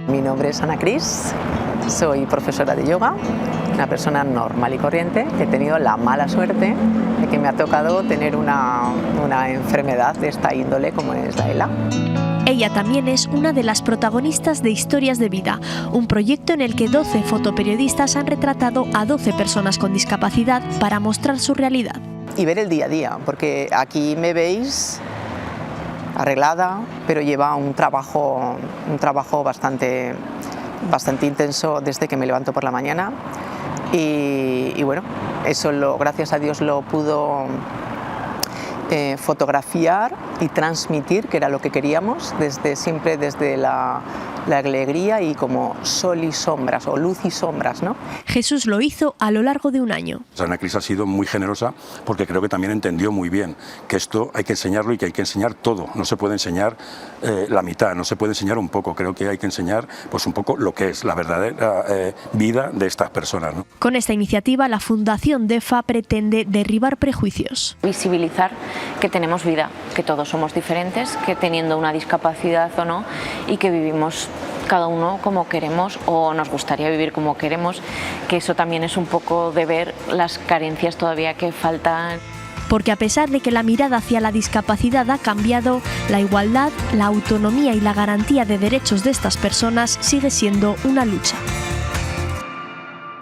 Mi nombre es Ana Cris, soy profesora de yoga, una persona normal y corriente que he tenido la mala suerte de que me ha tocado tener una enfermedad de esta índole como es la ELA. Ella también es una de las protagonistas de Historias de Vida, un proyecto en el que 12 fotoperiodistas han retratado a 12 personas con discapacidad para mostrar su realidad. Y ver el día a día, porque aquí me veis arreglada, pero lleva un trabajo bastante intenso desde que me levanto por la mañana y bueno, eso gracias a Dios lo pudo fotografiar y transmitir, que era lo que queríamos, siempre desde la alegría y como sol y sombras, o luz y sombras, ¿no? Jesús lo hizo a lo largo de un año. Ana Cris ha sido muy generosa porque creo que también entendió muy bien que esto hay que enseñarlo y que hay que enseñar todo. No se puede enseñar la mitad, no se puede enseñar un poco. Creo que hay que enseñar pues un poco lo que es la verdadera vida de estas personas, ¿no? Con esta iniciativa, la Fundación DEFA pretende derribar prejuicios. Visibilizar que tenemos vida, que todos somos diferentes, que teniendo una discapacidad o no, y que vivimos cada uno como queremos o nos gustaría vivir como queremos, que eso también es un poco de ver las carencias todavía que faltan. Porque a pesar de que la mirada hacia la discapacidad ha cambiado, la igualdad, la autonomía y la garantía de derechos de estas personas sigue siendo una lucha.